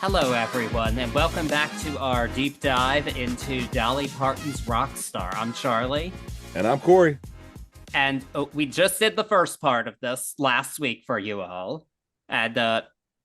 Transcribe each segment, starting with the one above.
Hello, everyone, and welcome back to our deep dive into Dolly Parton's Rockstar. I'm Charlie. And I'm Corey. And we just did the first part of this last week for you all, and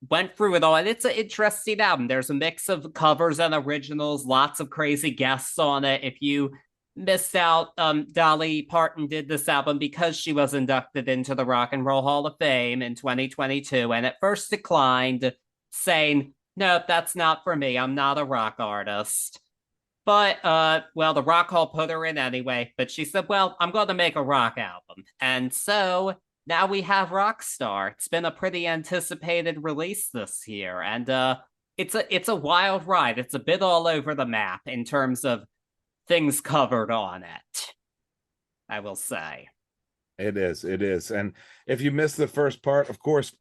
went through it all. And it's an interesting album. There's a mix of covers and originals, lots of crazy guests on it. If you missed out, Dolly Parton did this album because she was inducted into the Rock and Roll Hall of Fame in 2022, and at first declined, saying, "Nope, that's not for me. I'm not a rock artist." But, well, the Rock Hall put her in anyway. But she said, well, I'm going to make a rock album. And so now we have Rockstar. It's been a pretty anticipated release this year. And it's a wild ride. It's a bit all over the map in terms of things covered on it, I will say. It is. And if you missed the first part, of course,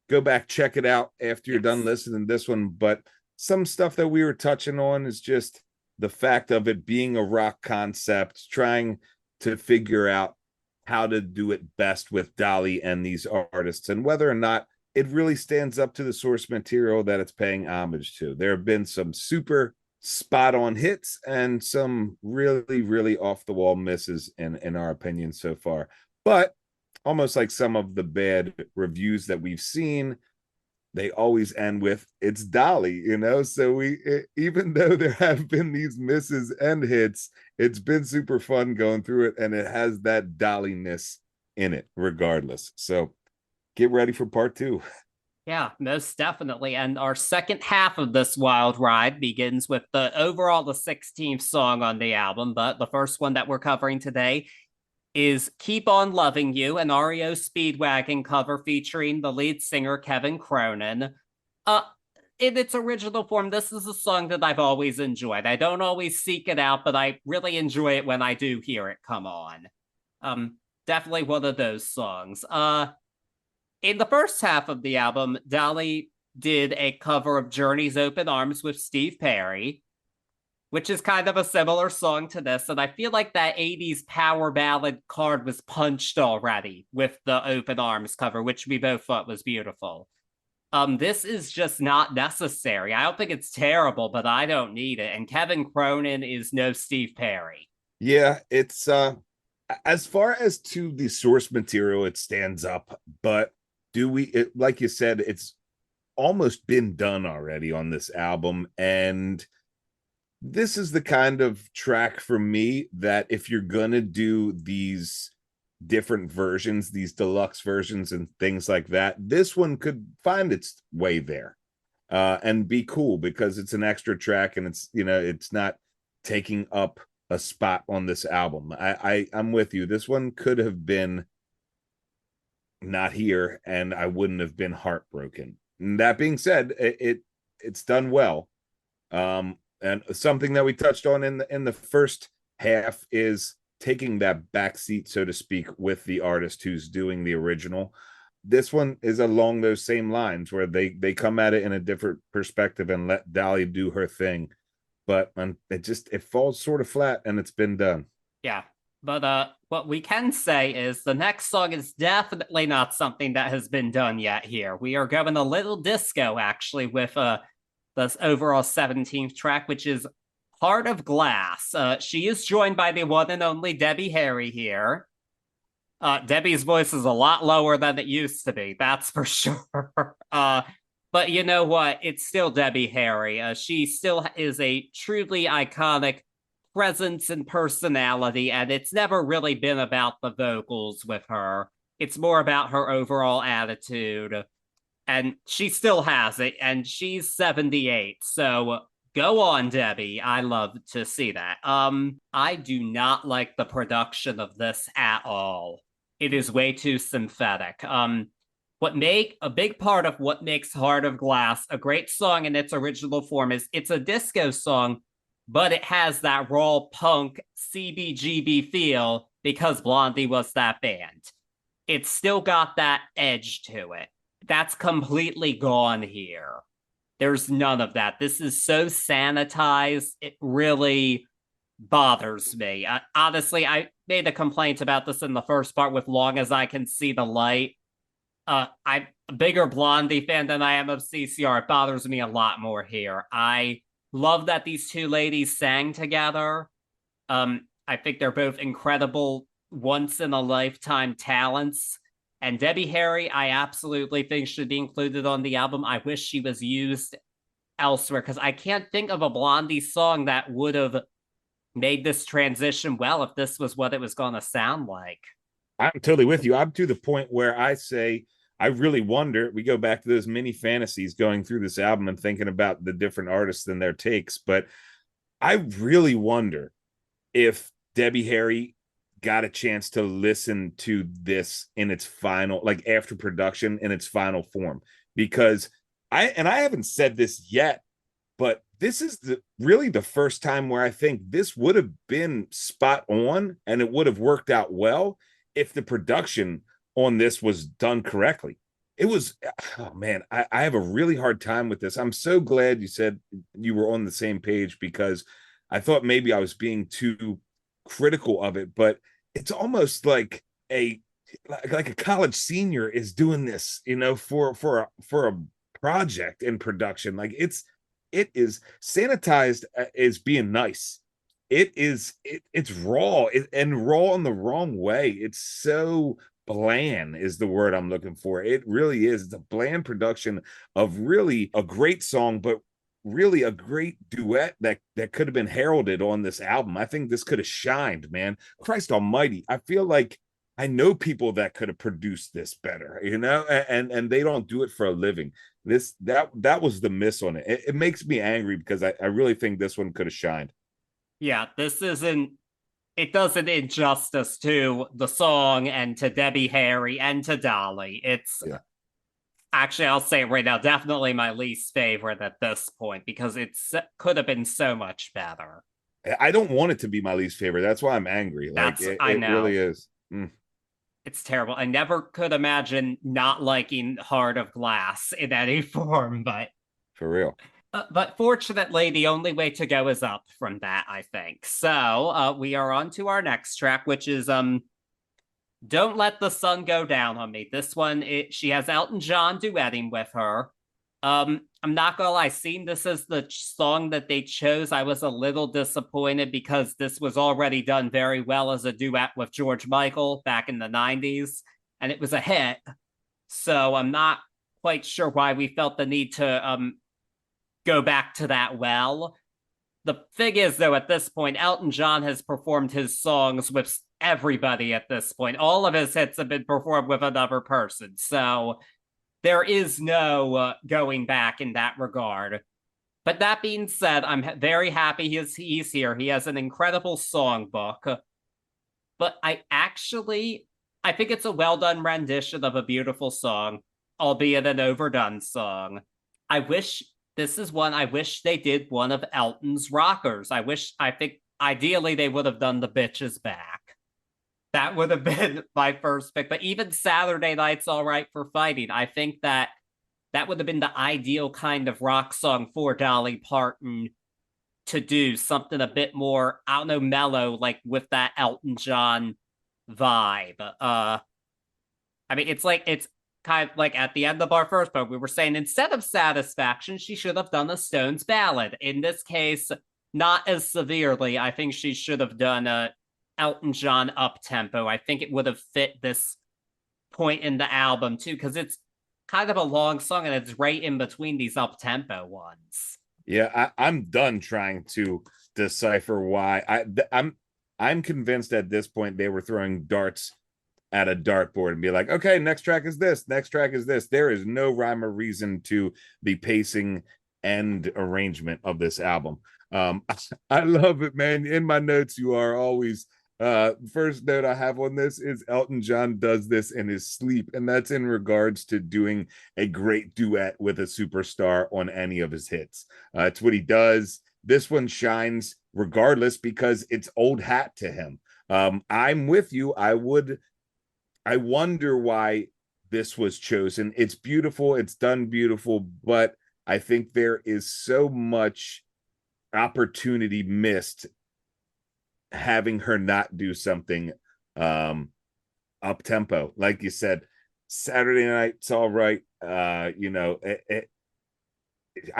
go back, check it out after you're done listening to this one. But some stuff that we were touching on is just the fact of it being a rock concept, trying to figure out how to do it best with Dolly and these artists, and whether or not it really stands up to the source material that it's paying homage to. There have been some super spot on hits and some really, really off the wall misses in our opinion so far. But almost like some of the bad reviews that we've seen, they always end with "it's Dolly," so even though there have been these misses and hits, it's been super fun going through it, and it has that Dolly-ness in it regardless. So get ready for part two. Yeah, most definitely. And our second half of this wild ride begins with the 16th song on the album, but the first one that we're covering today is Keep On Loving You, an REO Speedwagon cover featuring the lead singer Kevin Cronin. In its original form, this is a song that I've always enjoyed. I don't always seek it out, but I really enjoy it when I do hear it come on. Definitely one of those songs. In the first half of the album, Dolly did a cover of Journey's Open Arms with Steve Perry, which is kind of a similar song to this. And I feel like that 80s power ballad card was punched already with the Open Arms cover, which we both thought was beautiful. This is just not necessary. I don't think it's terrible, but I don't need it. And Kevin Cronin is no Steve Perry. Yeah, it's as far as to the source material, it stands up. But like you said, it's almost been done already on this album. And this is the kind of track for me that if you're gonna do these different versions, these deluxe versions and things like that, this one could find its way there and be cool, because it's an extra track and it's not taking up a spot on this album. I'm with you. This one could have been not here and I wouldn't have been heartbroken. And that being said, it's done well. And something that we touched on in the first half is taking that back seat, so to speak, with the artist who's doing the original. This one is along those same lines where they come at it in a different perspective and let Dolly do her thing. But it falls sort of flat, and it's been done. Yeah. But what we can say is the next song is definitely not something that has been done yet here. We are going a little disco, actually, with this overall 17th track, which is Heart of Glass. She is joined by the one and only Debbie Harry here. Debbie's voice is a lot lower than it used to be, that's for sure. But you know what? It's still Debbie Harry. She still is a truly iconic presence and personality, and it's never really been about the vocals with her. It's more about her overall attitude. And she still has it, and she's 78. So go on, Debbie. I love to see that. I do not like the production of this at all. It is way too synthetic. A big part of what makes Heart of Glass a great song in its original form is it's a disco song, but it has that raw punk CBGB feel because Blondie was that band. It's still got that edge to it. That's completely gone here. There's none of that. This is so sanitized. It really bothers me. Honestly, I made a complaint about this in the first part with Long as I Can See the Light. I'm a bigger Blondie fan than I am of CCR. It bothers me a lot more here. I love that these two ladies sang together. I think they're both incredible once in a lifetime talents. And Debbie Harry, I absolutely think should be included on the album. I wish she was used elsewhere because I can't think of a Blondie song that would have made this transition well if this was what it was going to sound like. I'm totally with you. I'm to the point where I say, I really wonder. We go back to those mini fantasies going through this album and thinking about the different artists and their takes. But I really wonder if Debbie Harry got a chance to listen to this in its final, like after production in its final form, because I haven't said this yet, but this is really the first time where I think this would have been spot on and it would have worked out well if the production on this was done correctly. It was, oh man, I have a really hard time with this. I'm so glad you said you were on the same page, because I thought maybe I was being too critical of it, but it's almost like a college senior is doing this, for a project in production. Like it is sanitized as being nice. It's raw, and raw in the wrong way. It's so bland is the word I'm looking for. It really is. It's a bland production of really a great song, but really a great duet that could have been heralded on this album. I think this could have shined, man. Christ almighty. I feel like I know people that could have produced this better, and they don't do it for a living. That was the miss on it. It makes me angry because I really think this one could have shined. Yeah, it doesn't injustice to the song and to Debbie Harry and to Dolly. It's Yeah. actually, I'll say it right now, definitely my least favorite at this point because it could have been so much better. I don't want it to be my least favorite. That's why I'm angry. Like I it know. really is. It's terrible. I never could imagine not liking Heart of Glass in any form, For real. but fortunately, the only way to go is up from that, I think. So we are on to our next track, which is Don't Let the Sun Go Down on Me. This one, she has Elton John duetting with her. I'm not gonna lie, seeing this as the song that they chose, I was a little disappointed because this was already done very well as a duet with George Michael back in the 90s, and it was a hit. So I'm not quite sure why we felt the need to go back to that well. The thing is, though, at this point, Elton John has performed his songs with everybody at this point. All of his hits have been performed with another person. So there is no going back in that regard. But that being said, I'm very happy he's here. He has an incredible songbook. But I think it's a well done rendition of a beautiful song, albeit an overdone song. I wish I wish they did one of Elton's rockers. I think ideally they would have done the Bitches Back. That would have been my first pick. But even Saturday Night's All Right for Fighting, I think that would have been the ideal kind of rock song for Dolly Parton to do something a bit more, I don't know, mellow, like with that Elton John vibe. I mean, it's kind of like at the end of our first book, we were saying instead of Satisfaction, she should have done a Stones ballad. In this case, not as severely. I think she should have done a Elton John up tempo. I think it would have fit this point in the album too, because it's kind of a long song and it's right in between these up tempo ones. Yeah, I'm done trying to decipher why. I'm convinced at this point they were throwing darts at a dartboard and be like, okay, next track is this, next track is this. There is no rhyme or reason to the pacing and arrangement of this album. I love it, man. In my notes, you are always first note I have on this is Elton John does this in his sleep, and that's in regards to doing a great duet with a superstar on any of his hits. It's what he does. This one shines regardless because it's old hat to him. I'm with you. I wonder why this was chosen. It's beautiful, it's done beautiful, but I think there is so much opportunity missed having her not do something up tempo. Like you said, Saturday Night's All Right. I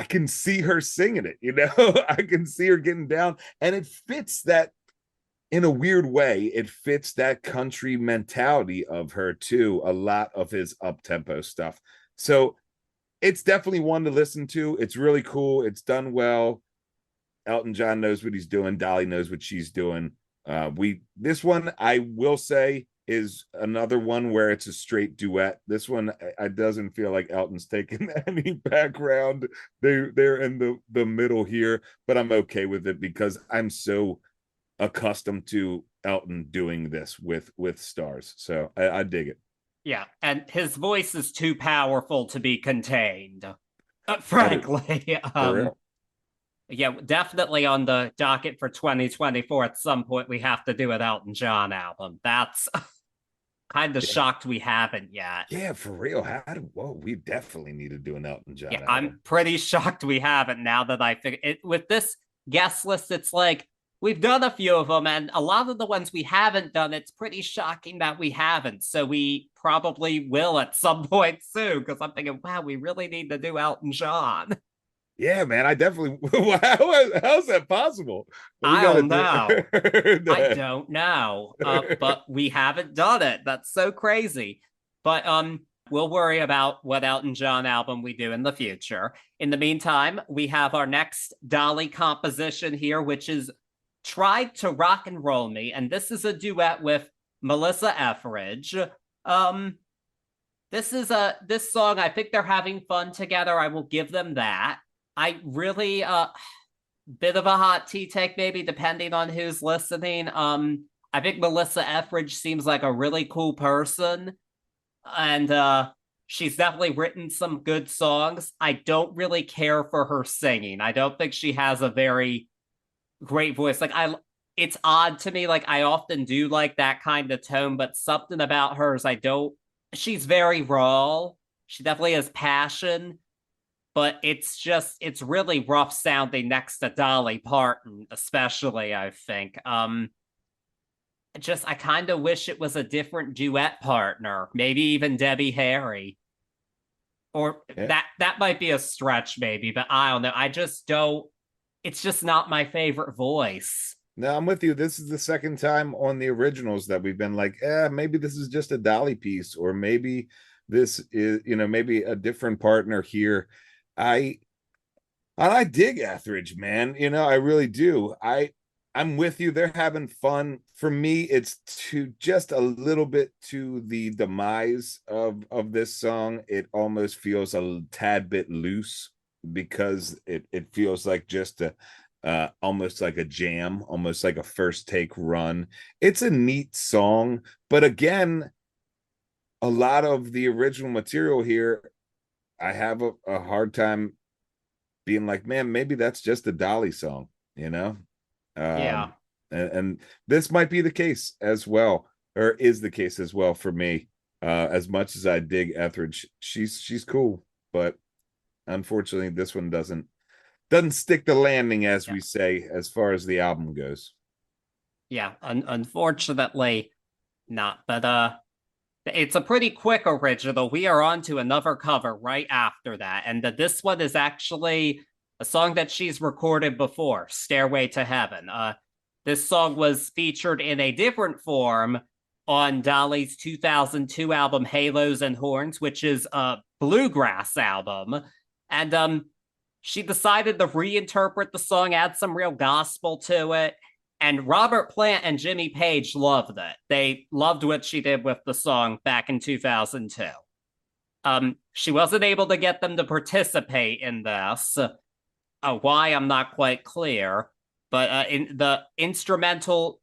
can see her singing it, I can see her getting down, and it fits that in a weird way. It fits that country mentality of her too, a lot of his up-tempo stuff. So it's definitely one to listen to. It's really cool. It's done well. Elton John knows what he's doing. Dolly knows what she's doing. This one, I will say, is another one where it's a straight duet. This one, I doesn't feel like Elton's taking any background. They're in the middle here, but I'm okay with it because I'm so accustomed to Elton doing this with stars. So I dig it. Yeah, and his voice is too powerful to be contained. That is Frankly, for real. yeah, definitely on the docket for 2024. At some point, we have to do an Elton John album. That's kind of Yeah. shocked we haven't yet. Yeah, for real. Whoa, we definitely need to do an Elton Yeah, John I'm album. pretty shocked we haven't now that I figure it with this guest list. It's like we've done a few of them, and a lot of the ones we haven't done, it's pretty shocking that we haven't. So we probably will at some point soon because I'm thinking, wow, we really need to do Elton John. Yeah, man, I definitely. How's that possible? We I got to don't do know. I it. don't know. But we haven't done it. That's so crazy. But we'll worry about what Elton John album we do in the future. In the meantime, we have our next Dolly composition here, which is Tried to Rock and Roll Me. And this is a duet with Melissa Etheridge. Um, this song, I think they're having fun together. I will give them that. I really bit of a hot tea take, maybe depending on who's listening. I think Melissa Etheridge seems like a really cool person, and she's definitely written some good songs. I don't really care for her singing. I don't think she has a very great voice. It's odd to me. Like I often do like that kind of tone, but something about hers, I don't. She's very raw. She definitely has passion, but it's really rough sounding next to Dolly Parton, especially, I think. I kind of wish it was a different duet partner, maybe even Debbie Harry. Or Yeah. that might be a stretch, maybe, but I don't know. I just don't it's just not my favorite voice. No, I'm with you. This is the second time on the originals that we've been like, maybe this is just a Dolly piece, or maybe this is, maybe a different partner here. I I dig Etheridge, man. I really do. I'm with you. They're having fun. For me, it's to just a little bit to the demise of this song. It almost feels a tad bit loose because it feels like just a almost like a jam, almost like a first take run. It's a neat song, but again, a lot of the original material here, I have a hard time being like, man, maybe that's just a Dolly song, you know? Yeah. And this might be the case as well, or is the case as well for me. As much as I dig Etheridge, she's cool, but unfortunately, this one doesn't stick the landing, as Yeah. we say, as far as the album goes. Yeah. Unfortunately, not. But it's a pretty quick original. We are on to another cover right after that. And this one is actually a song that she's recorded before, Stairway to Heaven. This song was featured in a different form on Dolly's 2002 album Halos and Horns, which is a bluegrass album. And she decided to reinterpret the song, add some real gospel to it. And Robert Plant and Jimmy Page loved it. They loved what she did with the song back in 2002. She wasn't able to get them to participate in this. Why, I'm not quite clear. But in the instrumental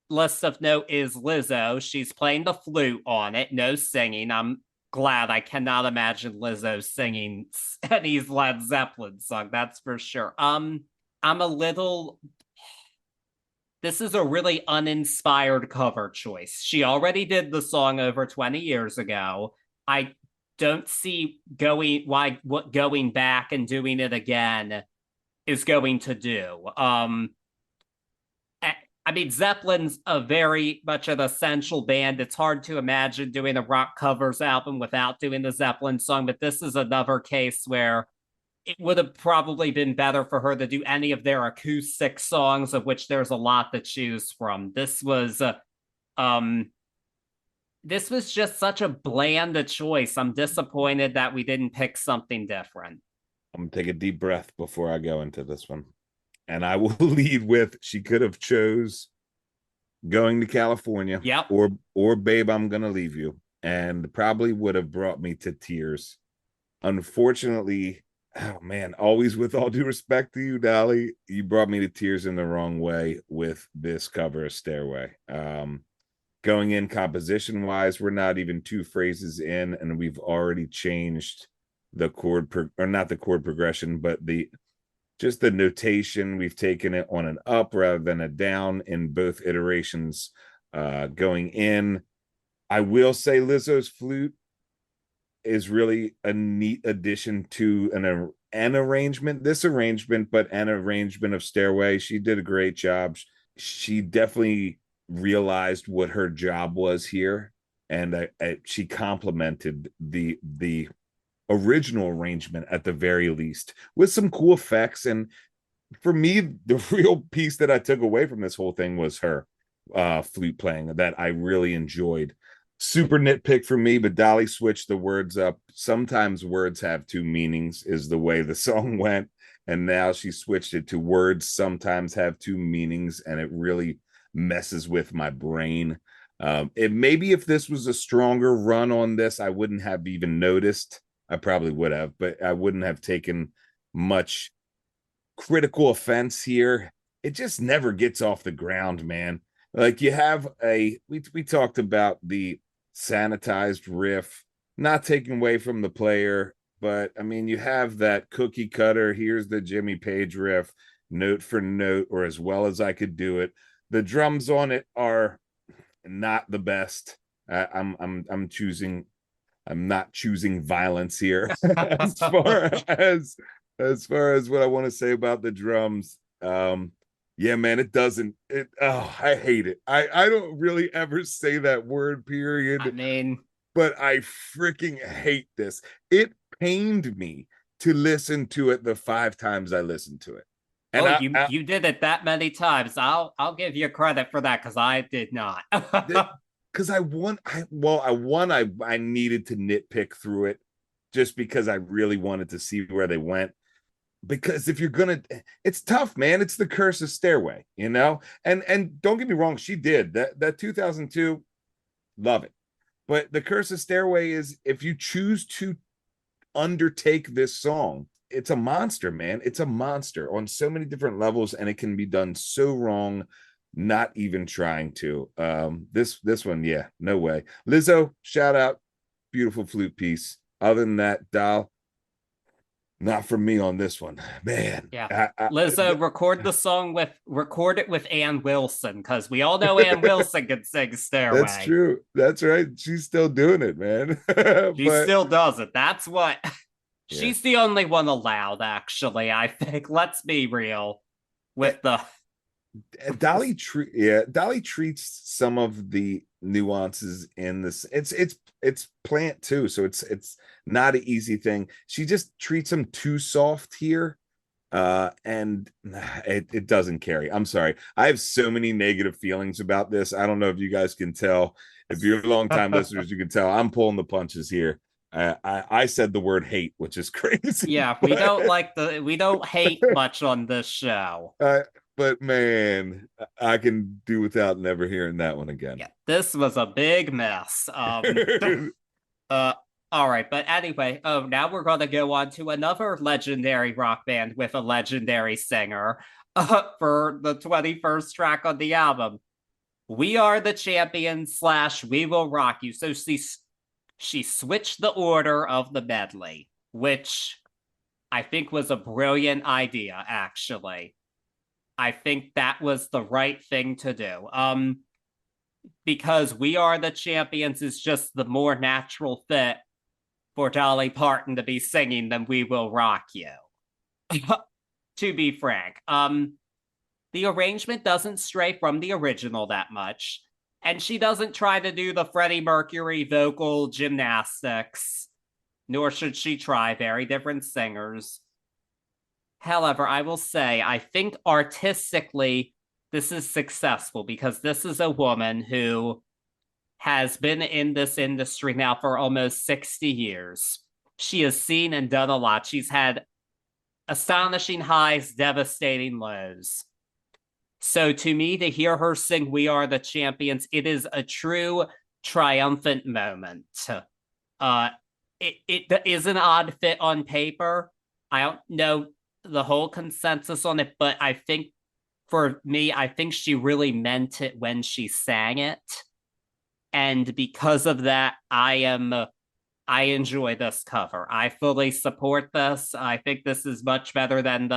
list of note is Lizzo. She's playing the flute on it, no singing. I'm glad. I cannot imagine Lizzo singing any Led Zeppelin song, that's for sure. I'm a little this is a really uninspired cover choice. She already did the song over 20 years ago. I don't see what going back and doing it again is going to do. I mean, Zeppelin's a very much an essential band. It's hard to imagine doing a rock covers album without doing the Zeppelin song, but this is another case where it would have probably been better for her to do any of their acoustic songs, of which there's a lot to choose from. Um, this was just such a bland choice. I'm disappointed that we didn't pick something different. I'm gonna take a deep breath before I go into this one. And I will lead with she could have chose Going to California, Yep. or Babe, I'm Gonna Leave You, and probably would have brought me to tears. Unfortunately, oh man, always with all due respect to you, Dolly, you brought me to tears in the wrong way with this cover of Stairway. Going in composition wise, we're not even two phrases in, and we've already changed the or not the chord progression, but just the notation. We've taken it on an up rather than a down in both iterations. Going in, I will say Lizzo's flute is really a neat addition to an arrangement. This arrangement, but an arrangement of Stairway. She did a great job. She definitely realized what her job was here, and she complimented the original arrangement at the very least with some cool effects. And for me, the real piece that I took away from this whole thing was her flute playing that I really enjoyed. Super nitpick for me, but Dolly switched the words up. Sometimes words have two meanings is the way the song went, and now she switched it to words sometimes have two meanings, and it really messes with my brain. It maybe if this was a stronger run on this, I wouldn't have even noticed. I probably would have, but I wouldn't have taken much critical offense here. It just never gets off the ground, man. Like you have we talked about the sanitized riff, not taking away from the player, but I mean, you have that cookie cutter. Here's the Jimmy Page riff, note for note, or as well as I could do it. The drums on it are not the best. I'm choosing. I'm not choosing violence here as far as what I want to say about the drums. Yeah, man, I hate it. I don't really ever say that word, period. I mean, but I freaking hate this. It pained me to listen to it the 5 times I listened to it. And you did it that many times. I'll give you credit for that because I did not. Because I needed to nitpick through it just because I really wanted to see where they went. Because if you're gonna, it's tough, man. It's the curse of Stairway, you know. And don't get me wrong, she did that 2002, love it. But the curse of Stairway is if you choose to undertake this song, it's a monster, man. It's a monster on so many different levels, and it can be done so wrong. Not even trying to. This one, yeah, no way. Lizzo, shout out, beautiful flute piece. Other than that, Doll, not for me on this one, man. Yeah, Lizzo, record it with Ann Wilson because we all know Ann Wilson can sing Stairway. That's true. That's right. She's still doing it, man. She still does it. That's what. She's the only one allowed, actually. I think. Let's be real with the. Dolly treats some of the nuances in this. It's plant too, so it's not an easy thing. She just treats them too soft here, and it doesn't carry. I'm sorry. I have so many negative feelings about this. I don't know if you guys can tell. If you're long-time listeners, you can tell I'm pulling the punches here. I said the word hate, which is crazy. Yeah, we don't hate much on this show. But man, I can do without never hearing that one again. Yeah, this was a big mess. All right, but anyway, now we're going to go on to another legendary rock band with a legendary singer for the 21st track on the album. We Are the Champions / We Will Rock You. So she switched the order of the medley, which I think was a brilliant idea, actually. I think that was the right thing to do. Because We Are the Champions is just the more natural fit for Dolly Parton to be singing than We Will Rock You. To be frank. The arrangement doesn't stray from the original that much. And she doesn't try to do the Freddie Mercury vocal gymnastics, nor should she try. Very different singers. However, I will say, I think artistically, this is successful because this is a woman who has been in this industry now for almost 60 years. She has seen and done a lot. She's had astonishing highs, devastating lows. So to me, to hear her sing We Are the Champions, it is a true triumphant moment. It is an odd fit on paper. I don't know the whole consensus on it, but I think for me, I think she really meant it when she sang it. And because of that, I enjoy this cover. I fully support this. I think this is much better than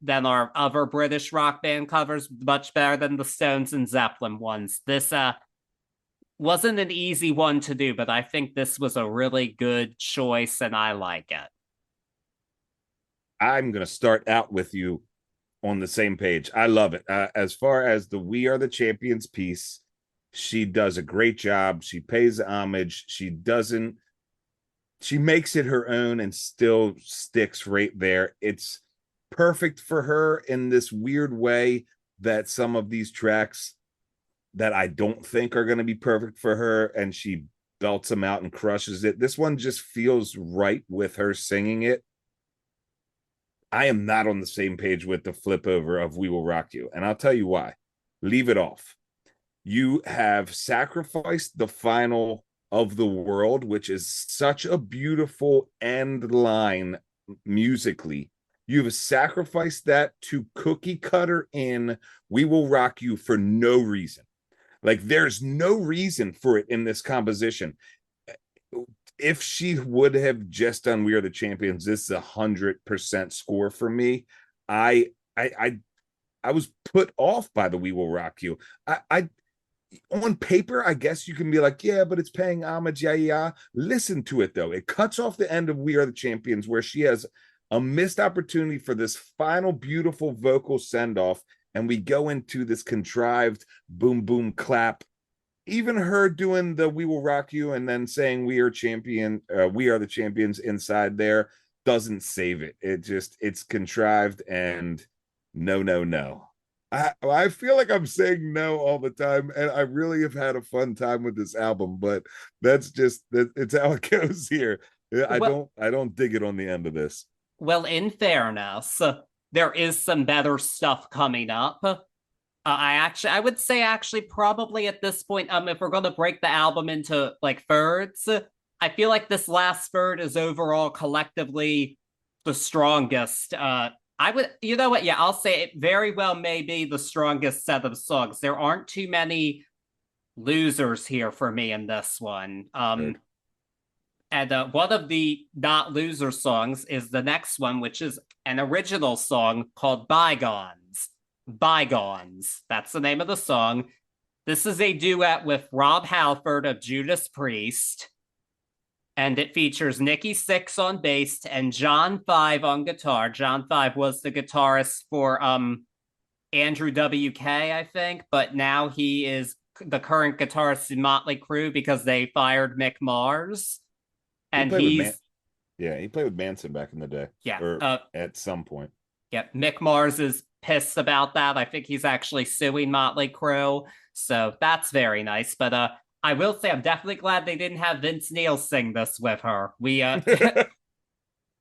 than our other British rock band covers, much better than the Stones and Zeppelin ones. This wasn't an easy one to do, but I think this was a really good choice and I like it. I'm going to start out with you on the same page. I love it. As far as the We Are the Champions piece, she does a great job. She pays homage. She makes it her own and still sticks right there. It's perfect for her in this weird way that some of these tracks that I don't think are going to be perfect for her, and she belts them out and crushes it. This one just feels right with her singing it. I am not on the same page with the flip over of We Will Rock You, and I'll tell you why. Leave it off. You have sacrificed the final of the world, which is such a beautiful end line musically. You've sacrificed that to cookie cutter in We Will Rock You for no reason. Like, there's no reason for it in this composition. If she would have just done We Are the Champions, this is 100% score for me. I was put off by the We Will Rock You. I on paper, I guess you can be like, yeah, but it's paying homage, yeah. Listen to it, though. It cuts off the end of We Are the Champions, where she has a missed opportunity for this final beautiful vocal send-off, and we go into this contrived boom, boom, clap. Even her doing the We Will Rock You and then saying we are the champions inside there doesn't save it. It's contrived and no. I feel like I'm saying no all the time, and I really have had a fun time with this album, but it's how it goes here. I don't dig it on the end of this. Well, in fairness, there is some better stuff coming up. I would say probably at this point, if we're going to break the album into like thirds, I feel like this last third is overall collectively the strongest. You know what? Yeah, I'll say it very well may be the strongest set of songs. There aren't too many losers here for me in this one. And one of the not loser songs is the next one, which is an original song called Bygones. Bygones. That's the name of the song. This is a duet with Rob Halford of Judas Priest. And it features Nikki Sixx on bass and John Five on guitar. John Five was the guitarist for Andrew WK, I think, but now he is the current guitarist in Motley Crue because they fired Mick Mars. And he played with Manson back in the day. Yeah. Or at some point. Yeah, Mick Mars is pissed about that. I think he's actually suing Motley Crue. So that's very nice. But I will say I'm definitely glad they didn't have Vince Neil sing this with her.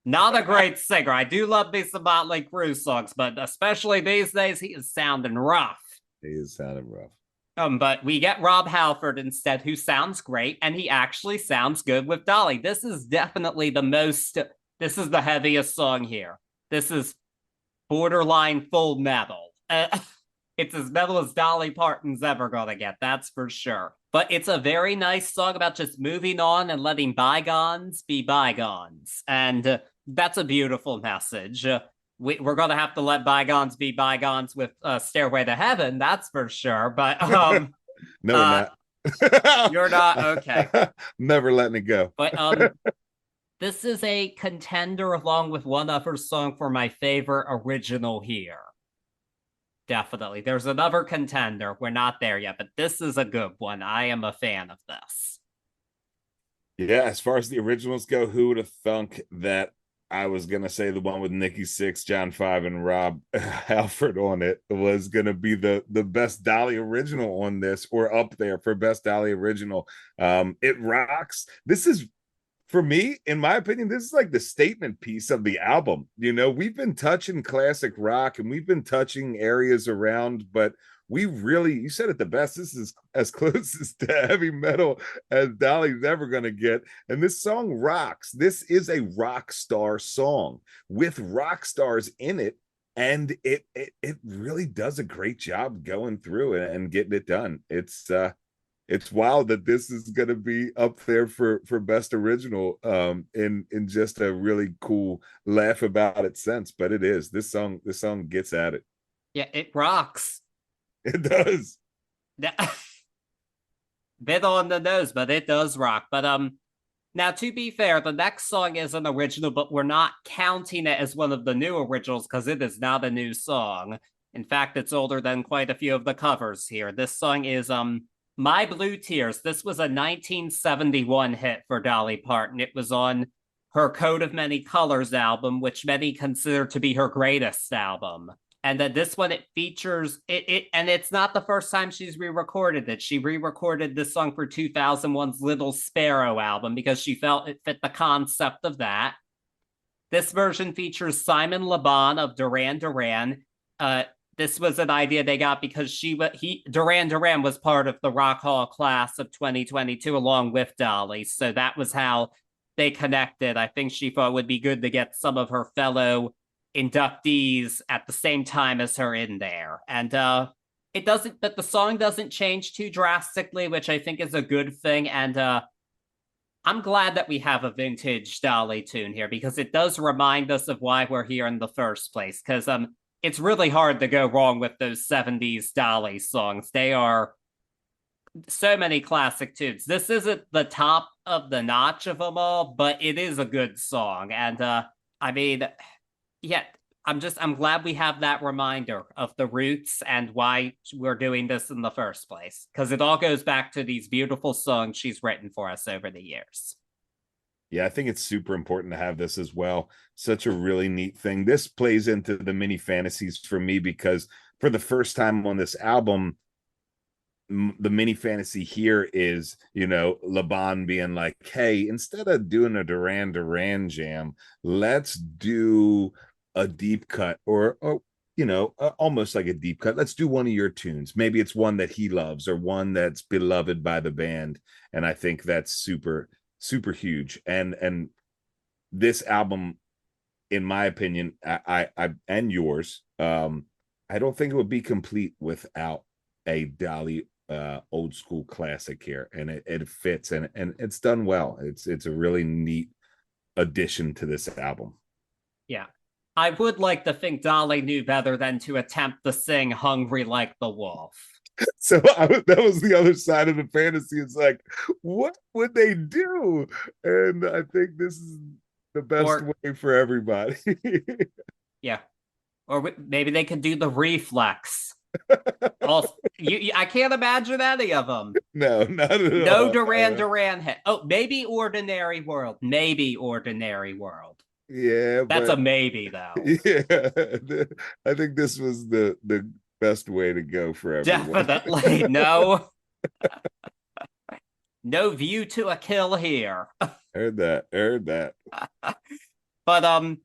Not a great singer. I do love me some Motley Crue songs, but especially these days, he is sounding rough. He is sounding rough. But we get Rob Halford instead, who sounds great, and he actually sounds good with Dolly. This is definitely this is the heaviest song here. This is borderline full metal. It's as metal as Dolly Parton's ever gonna get, that's for sure. But it's a very nice song about just moving on and letting bygones be bygones. And that's a beautiful message. We're going to have to let bygones be bygones with Stairway to Heaven, that's for sure. But no, we're not. You're not? Okay. Never letting it go. But this is a contender along with one other song for my favorite original here. Definitely. There's another contender. We're not there yet, but this is a good one. I am a fan of this. Yeah, as far as the originals go, who would have thunk that I was gonna say the one with Nikki Six, John Five, and Rob Halford on it was gonna be the best Dolly original on this, or up there for best Dolly original. It rocks. This is, for me, in my opinion, this is like the statement piece of the album. You know, we've been touching classic rock and we've been touching areas around, but we really, you said it the best. This is as close as to heavy metal as Dolly's ever going to get. And this song rocks. This is a rock star song with rock stars in it. And it really does a great job going through it and getting it done. It's wild that this is going to be up there for best original in just a really cool laugh about it sense, but it is. This song gets at it. Yeah, it rocks. It does. Bit on the nose, but it does rock. But now to be fair, the next song is an original, but we're not counting it as one of the new originals because it is not a new song. In fact, it's older than quite a few of the covers here. This song is My Blue Tears. This was a 1971 hit for Dolly Parton. It was on her Coat of Many Colors album, which many consider to be her greatest album. And that this one, it features and it's not the first time she's re-recorded it. She re-recorded this song for 2001's Little Sparrow album because she felt it fit the concept of that. This version features Simon Le Bon of Duran Duran. This was an idea they got because Duran Duran was part of the Rock Hall class of 2022 along with Dolly. So that was how they connected. I think she thought it would be good to get some of her fellow inductees at the same time as her in there. And it doesn't, but the song doesn't change too drastically, which I think is a good thing. And I'm glad that we have a vintage Dolly tune here because it does remind us of why we're here in the first place. Because it's really hard to go wrong with those 70s Dolly songs. They are so many classic tunes. This isn't the top of the notch of them all, but it is a good song. And I mean, yeah, I'm glad we have that reminder of the roots and why we're doing this in the first place. Because it all goes back to these beautiful songs she's written for us over the years. Yeah, I think it's super important to have this as well. Such a really neat thing. This plays into the mini fantasies for me because for the first time on this album, the mini fantasy here is, Le Bon being like, hey, instead of doing a Duran Duran jam, let's do a deep cut or almost like a deep cut. Let's do one of your tunes. Maybe it's one that he loves or one that's beloved by the band. And I think that's super, super huge. And this album, in my opinion, I and yours, I don't think it would be complete without a Dolly old school classic here, and it fits and it's done well. It's a really neat addition to this album. Yeah, I would like to think Dolly knew better than to attempt to sing "Hungry Like the Wolf." So that was the other side of the fantasy. It's like, what would they do? And I think this is the best way for everybody. Yeah, or maybe they could do the reflex. Also, I can't imagine any of them. No, not at all. No Duran Duran hit. Oh, maybe Ordinary World. Maybe Ordinary World. Yeah, that's a maybe though. Yeah, I think this was the best way to go for everyone. Definitely. No. No View to a Kill here. Heard that. But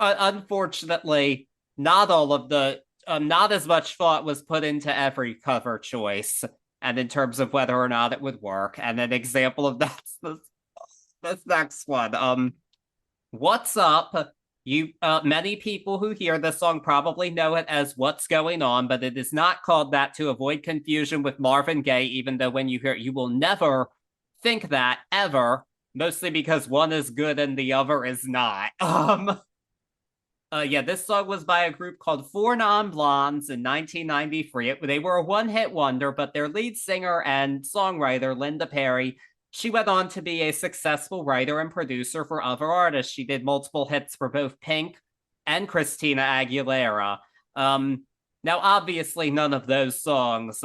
unfortunately, not all of the not as much thought was put into every cover choice, and in terms of whether or not it would work. And an example of that's this next one. What's Up? You many people who hear this song probably know it as What's Going On, but it is not called that to avoid confusion with Marvin Gaye, even though when you hear it, you will never think that ever, mostly because one is good and the other is not. Yeah, this song was by a group called Four Non Blondes in 1993. They were a one-hit wonder, but their lead singer and songwriter, Linda Perry, she went on to be a successful writer and producer for other artists. She did multiple hits for both Pink and Christina Aguilera. Now, obviously, none of those songs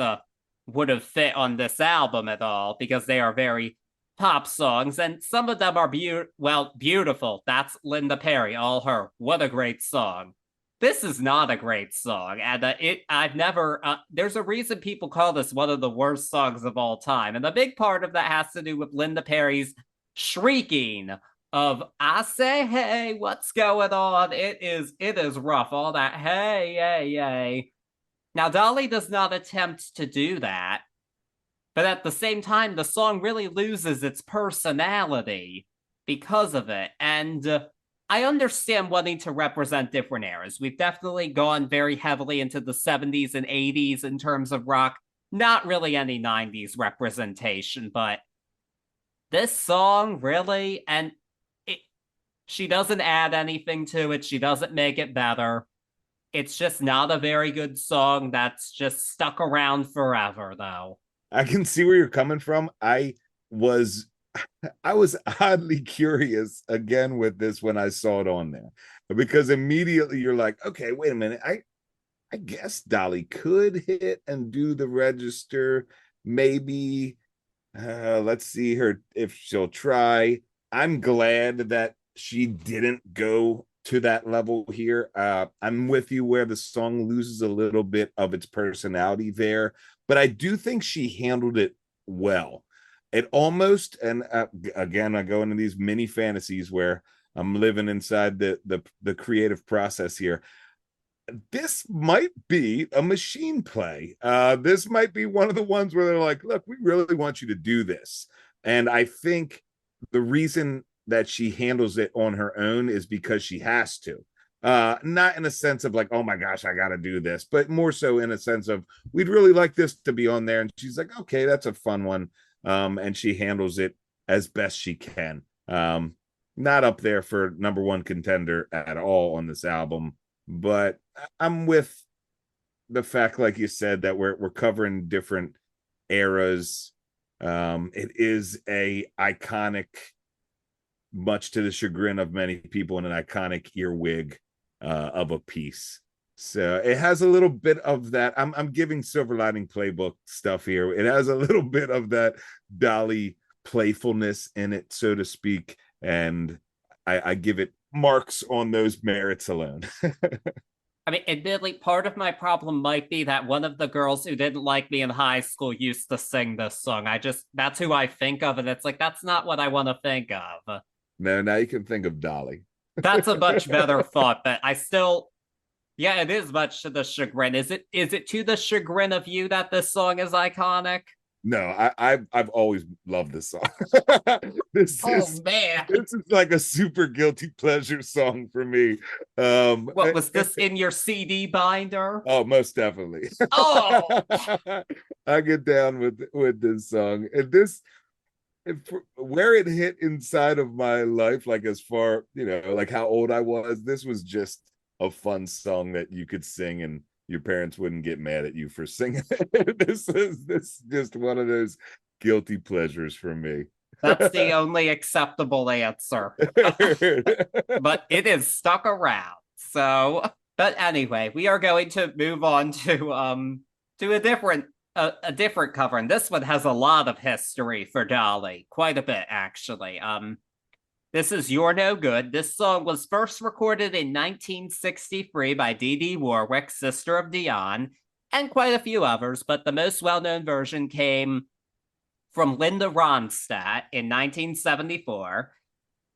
would have fit on this album at all because they are very pop songs, and some of them are beautiful. That's Linda Perry, all her. What a great song. This is not a great song, and I've never. There's a reason people call this one of the worst songs of all time, and a big part of that has to do with Linda Perry's shrieking of "I say hey, what's going on?" It is rough. All that hey, hey, hey. Now, Dolly does not attempt to do that, but at the same time, the song really loses its personality because of it. And I understand wanting to represent different eras. We've definitely gone very heavily into the 70s and 80s in terms of rock, not really any 90s representation, but this song really, and it, she doesn't add anything to it, she doesn't make it better. It's just not a very good song that's just stuck around forever, though. I can see where you're coming from. Was I was oddly curious again with this when I saw it on there, because immediately you're like, okay, wait a minute. I guess Dolly could hit and do the register. Maybe let's see her if she'll try. I'm glad that she didn't go to that level here. I'm with you where the song loses a little bit of its personality there, but I do think she handled it well. It almost, and again, I go into these mini fantasies where I'm living inside the creative process here. This might be a machine play. This might be one of the ones where they're like, look, we really want you to do this. And I think the reason that she handles it on her own is because she has to. Not in a sense of like, oh my gosh, I got to do this, but more so in a sense of we'd really like this to be on there. And she's like, okay, that's a fun one. And she handles it as best she can. Not up there for number one contender at all on this album, but I'm with the fact, like you said, that we're covering different eras. It is a iconic, much to the chagrin of many people, in an iconic earwig of a piece. So it has a little bit of that. I'm giving Silver Lining Playbook stuff here. It has a little bit of that Dolly playfulness in it, so to speak, and I give it marks on those merits alone. I mean, admittedly, part of my problem might be that one of the girls who didn't like me in high school used to sing this song. That's who I think of, and it's like, that's not what I want to think of. No, now you can think of Dolly. That's a much better thought, but I still, yeah, it is much to the chagrin. Is it to the chagrin of you that this song is iconic? No, I've always loved this song. Man. This is like a super guilty pleasure song for me. What was this in your CD binder? Oh, most definitely. Oh, I get down with this song. And this, where it hit inside of my life, like as far, like how old I was, this was just a fun song that you could sing and your parents wouldn't get mad at you for singing it. This is just one of those guilty pleasures for me. that's the only acceptable answer. But it is stuck around. So, but anyway, we are going to move on to a different cover, and this one has a lot of history for Dolly, quite a bit actually. This is You're No Good. This song was first recorded in 1963 by Dee Dee Warwick, sister of Dionne, and quite a few others, but the most well-known version came from Linda Ronstadt in 1974.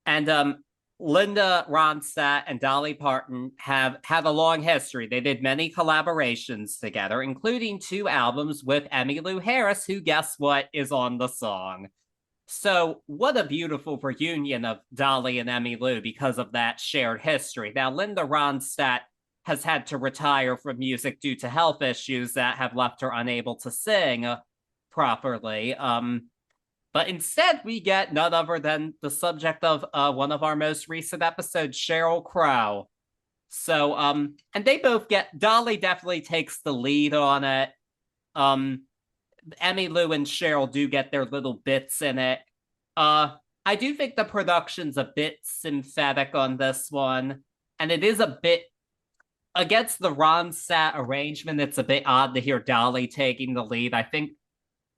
And Linda Ronstadt and Dolly Parton have had a long history. They did many collaborations together, including 2 albums with Emmylou Harris, who, guess what, is on the song. So what a beautiful reunion of Dolly and Emmylou because of that shared history. Now, Linda Ronstadt has had to retire from music due to health issues that have left her unable to sing properly. But instead, we get none other than the subject of one of our most recent episodes, Sheryl Crow. So, and they both Dolly definitely takes the lead on it. Emmylou and Sheryl do get their little bits in it. I do think the production's a bit synthetic on this one, and it is a bit against the Ronstadt arrangement, it's a bit odd to hear Dolly taking the lead. I think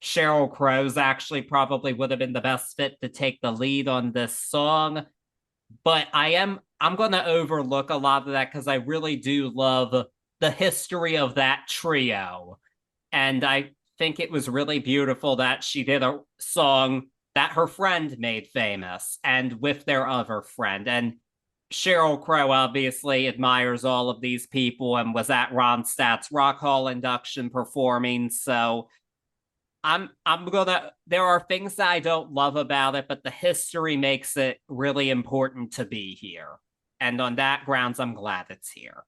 Sheryl Crow's actually probably would have been the best fit to take the lead on this song. But I'm gonna overlook a lot of that because I really do love the history of that trio. And I think it was really beautiful that she did a song that her friend made famous and with their other friend. And Sheryl Crow obviously admires all of these people and was at Ronstadt's Rock Hall induction performing. So I'm gonna there are things that I don't love about it, but the history makes it really important to be here. And on that grounds, I'm glad it's here.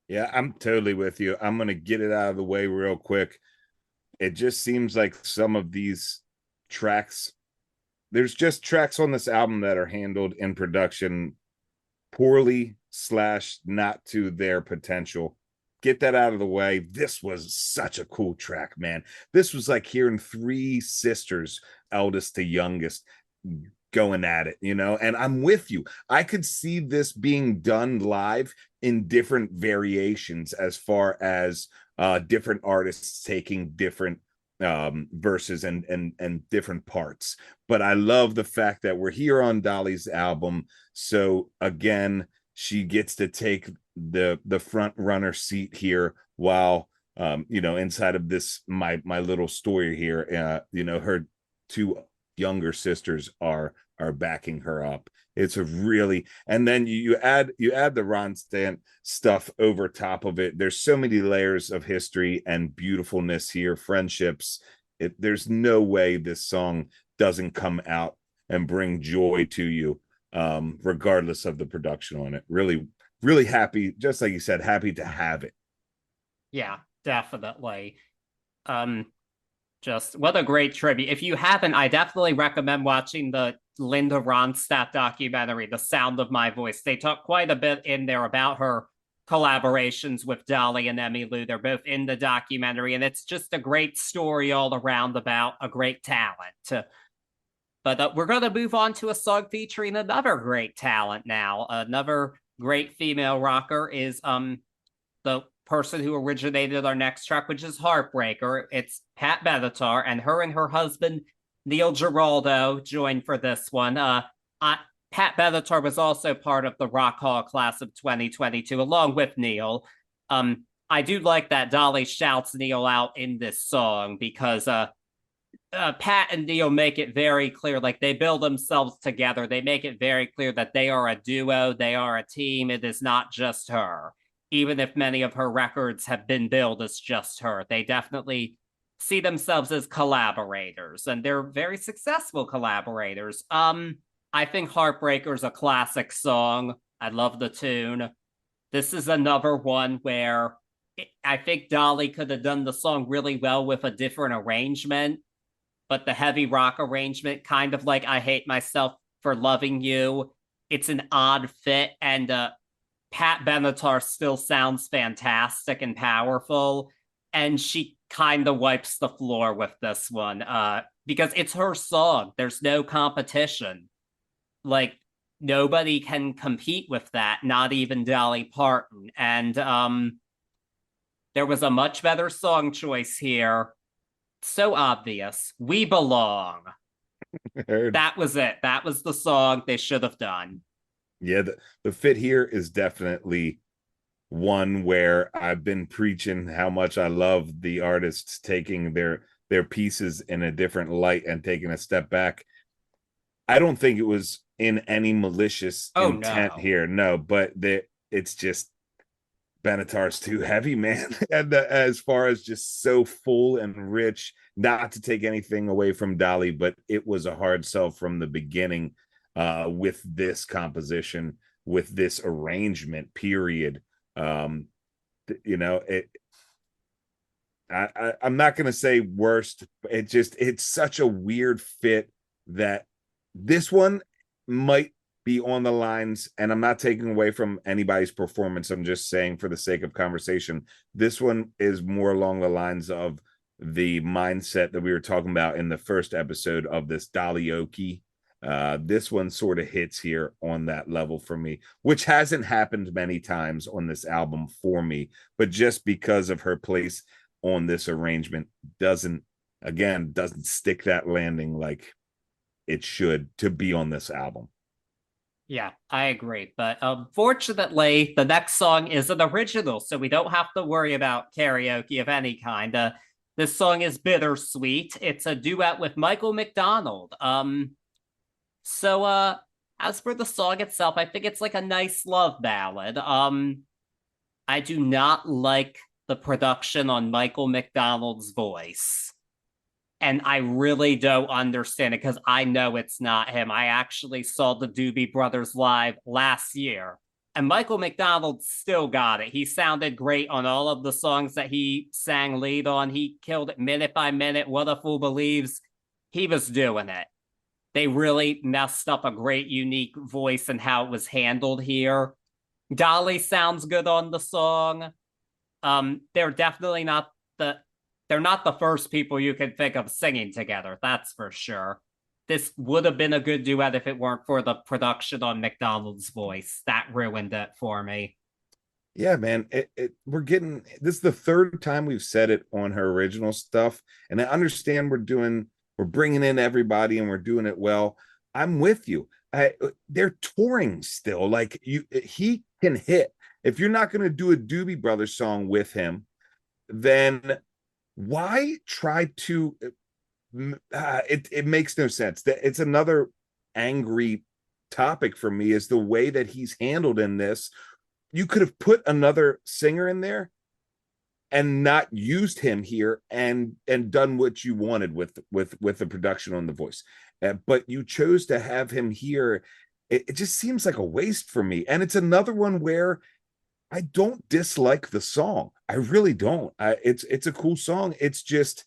Yeah, I'm totally with you. I'm going to get it out of the way real quick. It just seems like some of these tracks, there's just tracks on this album that are handled in production poorly slash not to their potential. Get that out of the way. This was such a cool track, man. This was like hearing three sisters, eldest to youngest, going at it, you know. And I'm with you. I could see this being done live in different variations as far as different artists taking different verses and different parts. But I love the fact that we're here on Dolly's album. So again, she gets to take the front runner seat here while inside of this my little story here, her two younger sisters are backing her up. It's a really, and then you add the Ronstadt stuff over top of it. There's so many layers of history and beautifulness here, friendships. There's no way this song doesn't come out and bring joy to you, regardless of the production on it. Really, really happy, just like you said, happy to have it. Yeah, definitely. Just what a great tribute. If you haven't, I definitely recommend watching the Linda Ronstadt documentary, The Sound of My Voice. They talk quite a bit in there about her collaborations with Dolly and Emmylou. They're both in the documentary, and it's just a great story all around about a great talent. But we're going to move on to a song featuring another great talent now. Another great female rocker is the person who originated our next track, which is Heartbreaker. It's Pat Benatar, and her husband, Neil Giraldo, joined for this one. Pat Benatar was also part of the Rock Hall class of 2022, along with Neil. I do like that Dolly shouts Neil out in this song because Pat and Neil make it very clear, like they build themselves together. They make it very clear that they are a duo, they are a team. It is not just her. Even if many of her records have been billed as just her, they definitely see themselves as collaborators, and they're very successful collaborators. I think Heartbreaker is a classic song. I love the tune. This is another one where I think Dolly could have done the song really well with a different arrangement, but the heavy rock arrangement, kind of like I Hate Myself for Loving You, it's an odd fit, and Pat Benatar still sounds fantastic and powerful, and she kind of wipes the floor with this one because it's her song. There's no competition. Like, nobody can compete with that, not even Dolly Parton. And there was a much better song choice here. So obvious. We Belong. That was it. That was the song they should have done. Yeah, the fit here is definitely one where I've been preaching how much I love the artists taking their pieces in a different light and taking a step back. I don't think it was in any malicious intent here, no, but it's just Benatar's too heavy, man. And as far as just so full and rich, not to take anything away from Dolly, but it was a hard sell from the beginning with this composition, with this arrangement, period. I'm not going to say worst. It's such a weird fit that this one might be on the lines, and I'm not taking away from anybody's performance. I'm just saying, for the sake of conversation, this one is more along the lines of the mindset that we were talking about in the first episode of this Dolly Oki This one sort of hits here on that level for me, which hasn't happened many times on this album for me, but just because of her place on this arrangement doesn't stick that landing like it should to be on this album. Yeah, I agree. But unfortunately, the next song is an original, so we don't have to worry about karaoke of any kind. This song is Bittersweet. It's a duet with Michael McDonald. So as for the song itself, I think it's like a nice love ballad. I do not like the production on Michael McDonald's voice. And I really don't understand it because I know it's not him. I actually saw the Doobie Brothers live last year, and Michael McDonald still got it. He sounded great on all of the songs that he sang lead on. He killed it minute by minute. What a Fool Believes. He was doing it. They really messed up a great, unique voice and how it was handled here. Dolly sounds good on the song. They're definitely not they're not the first people you can think of singing together, that's for sure. This would have been a good duet if it weren't for the production on McDonald's voice. That ruined it for me. Yeah, man, we're getting this is the third time we've said it on her original stuff, and I understand we're bringing in everybody and we're doing it well. I'm with you. They're touring still. Like he can hit. If you're not going to do a Doobie Brothers song with him, then why try to it makes no sense. That it's another angry topic for me is the way that he's handled in this. You could have put another singer in there and not used him here and done what you wanted with the production on the voice, but you chose to have him here. It just seems like a waste for me, and it's another one where I don't dislike the song. I really don't. It's a cool song. It's just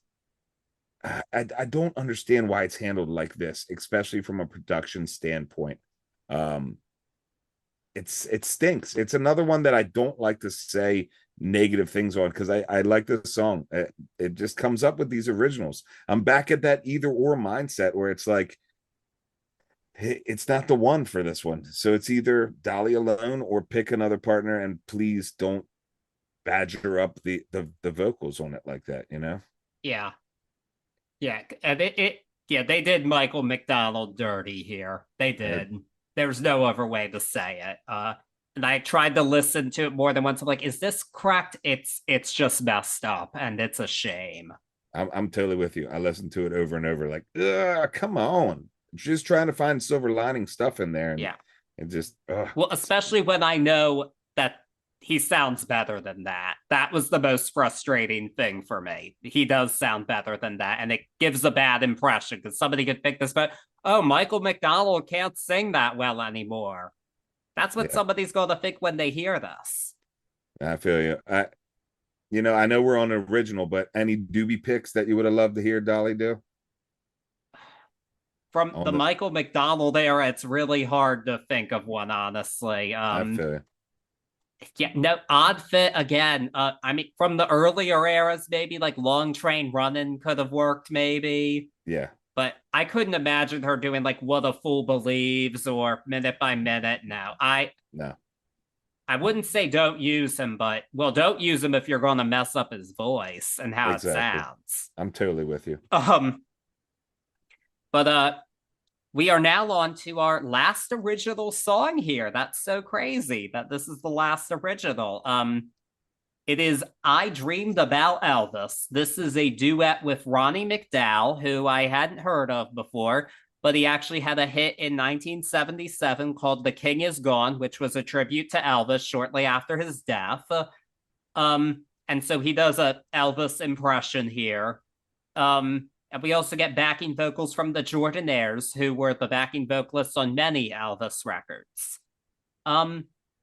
I don't understand why it's handled like this, especially from a production standpoint. It stinks. It's another one that I don't like to say negative things on because I like the song. It just comes up with these originals. I'm back at that either or mindset where it's like it's not the one for this one. So it's either Dolly alone or pick another partner, and please don't badger up the vocals on it like that, you know? Yeah. Yeah. And they did Michael McDonald dirty here. They did. There's no other way to say it. And I tried to listen to it more than once. I'm like, is this correct? It's just messed up, and it's a shame. I'm totally with you. I listened to it over and over, like, come on. Just trying to find silver lining stuff in there. And yeah. It just well, especially when I know that he sounds better than that. That was the most frustrating thing for me. He does sound better than that, and it gives a bad impression because somebody could pick this, but oh, Michael McDonald can't sing that well anymore. That's what somebody's going to think when they hear this. I feel you. I know we're on original, but any doobie picks that you would have loved to hear Dolly do? From the Michael McDonald era, it's really hard to think of one, honestly. I feel you. Yeah, no, Odd Fit again. I mean, from the earlier eras, maybe like Long Train Running could have worked, maybe. Yeah. But I couldn't imagine her doing like What a Fool Believes or Minute by Minute. No. I wouldn't say don't use him, but don't use him if you're going to mess up his voice and how it sounds. I'm totally with you. But we are now on to our last original song here. That's so crazy that this is the last original. It is I Dreamed About Elvis. This is a duet with Ronnie McDowell, who I hadn't heard of before, but he actually had a hit in 1977 called The King Is Gone, which was a tribute to Elvis shortly after his death. And so he does a Elvis impression here. And we also get backing vocals from the Jordanaires, who were the backing vocalists on many Elvis records.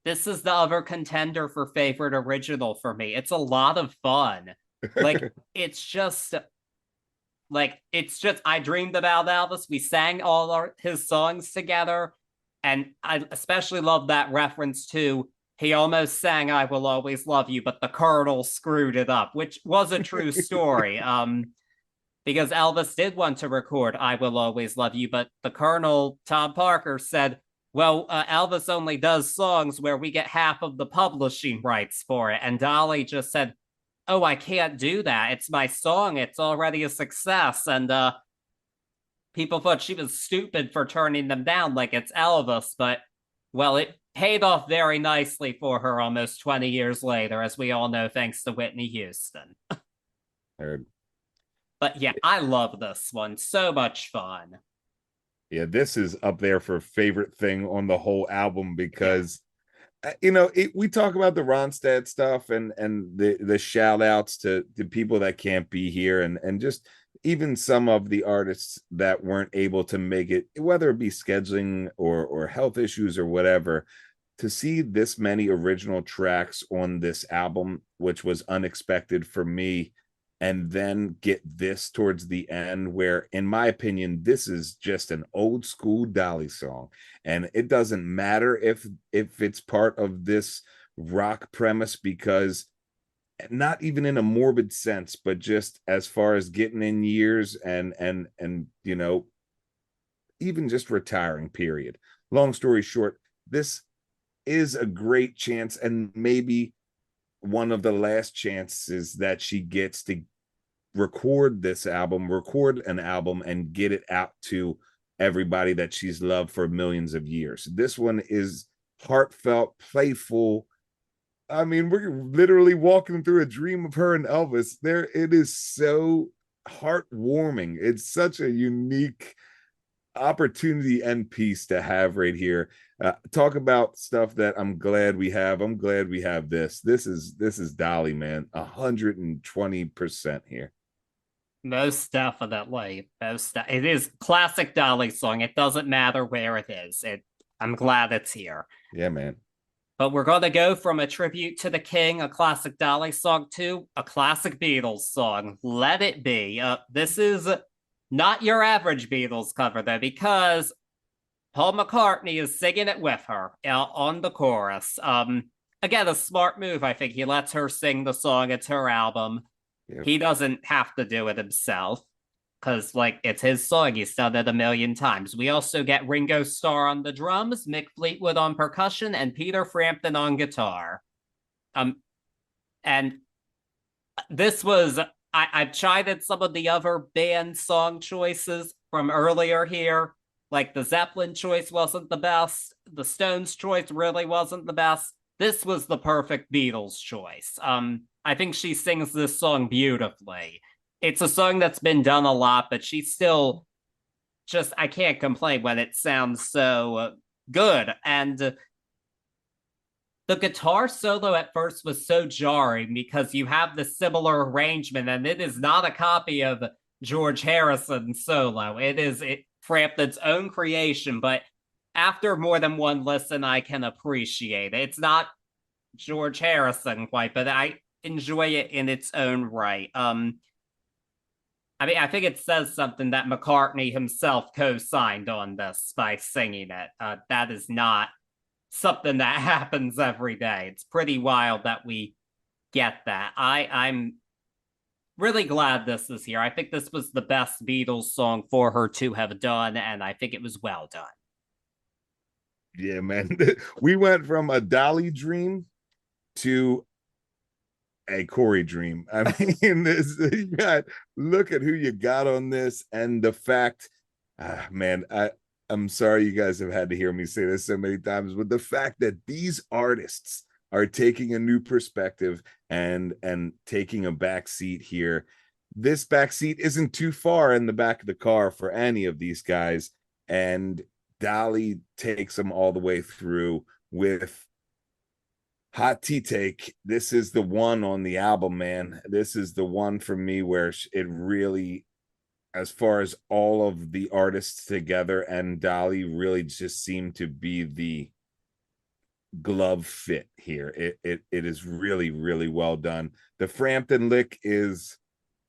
This is the other contender for favorite original for me. It's a lot of fun. It's just I dreamed about Elvis. We sang all his songs together. And I especially love that reference to he almost sang I Will Always Love You, but the Colonel screwed it up, which was a true story. because Elvis did want to record I Will Always Love You, but the Colonel, Tom Parker, said, well, Elvis only does songs where we get half of the publishing rights for it. And Dolly just said, oh, I can't do that. It's my song. It's already a success. And people thought she was stupid for turning them down like it's Elvis. But, well, it paid off very nicely for her almost 20 years later, as we all know, thanks to Whitney Houston. Heard. But yeah, I love this one. So much fun. Yeah, this is up there for favorite thing on the whole album because we talk about the Ronstadt stuff and the shout outs to people that can't be here and just even some of the artists that weren't able to make it, whether it be scheduling or health issues or whatever. To see this many original tracks on this album, which was unexpected for me, and then get this towards the end where, in my opinion, this is just an old school Dolly song. And it doesn't matter if it's part of this rock premise, because not even in a morbid sense, but just as far as getting in years and even just retiring, period. Long story short, this is a great chance, and maybe one of the last chances that she gets to record an album and get it out to everybody that she's loved for millions of years. This one is heartfelt, playful. I mean, we're literally walking through a dream of her and Elvis. It is so heartwarming. It's such a unique opportunity and piece to have right here. Talk about stuff that I'm glad we have. I'm glad we have this. This is Dolly, man. 120% here. Most definitely. It is classic Dolly song. It doesn't matter where it is. I'm glad it's here. Yeah, man. But we're going to go from a tribute to the king, a classic Dolly song, to a classic Beatles song, Let It Be. This is not your average Beatles cover, though, because Paul McCartney is singing it with her on the chorus. Again, a smart move, I think. He lets her sing the song. It's her album. Yep. He doesn't have to do it himself because, it's his song. He's done it a million times. We also get Ringo Starr on the drums, Mick Fleetwood on percussion, and Peter Frampton on guitar. And this was, I've chided some of the other band song choices from earlier here. Like the Zeppelin choice wasn't the best. The Stones choice really wasn't the best. This was the perfect Beatles choice. I think she sings this song beautifully. It's a song that's been done a lot, but she's still just, I can't complain when it sounds so good. And the guitar solo at first was so jarring because you have the similar arrangement, and it is not a copy of George Harrison's solo. It is Frampton's own creation, but after more than one listen, I can appreciate it. It's not George Harrison quite, but I enjoy it in its own right. I think it says something that McCartney himself co-signed on this by singing it. That is not something that happens every day. It's pretty wild that we get that. I'm really glad this is here. I think this was the best Beatles song for her to have done, and I think it was well done. Yeah, man. We went from a Dolly dream to a Corey dream. I mean, look at who you got on this, and the fact, man, I'm sorry you guys have had to hear me say this so many times, but the fact that these artists are taking a new perspective and taking a back seat here. This back seat isn't too far in the back of the car for any of these guys, and Dolly takes them all the way through with hot tea take. This is the one on the album, man. This is the one for me where it really, as far as all of the artists together and Dolly, really just seemed to be the glove fit here. It is really, really well done. The Frampton lick is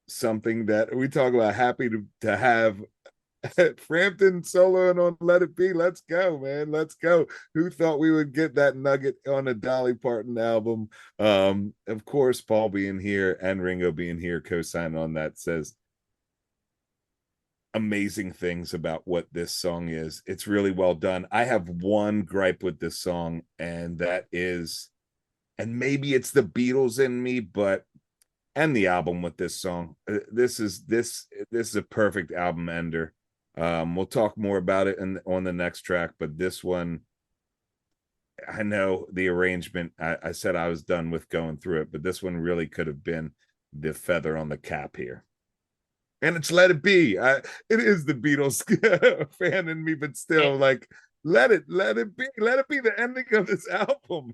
something that we talk about. Happy to have Frampton soloing on Let It Be. Let's go, man. Let's go. Who thought we would get that nugget on a Dolly Parton album? Of course, Paul being here and Ringo being here co-signing on that says amazing things about what this song is. It's really well done. I have one gripe with this song, and that is, and maybe it's the Beatles in me, but end the album with this song. This is a perfect album ender. We'll talk more about it on the next track, but this one, I know the arrangement. I said I was done with going through it, but this one really could have been the feather on the cap here. And it's Let It Be. It is the Beatles fan in me, but still, like, let it be, let it be the ending of this album.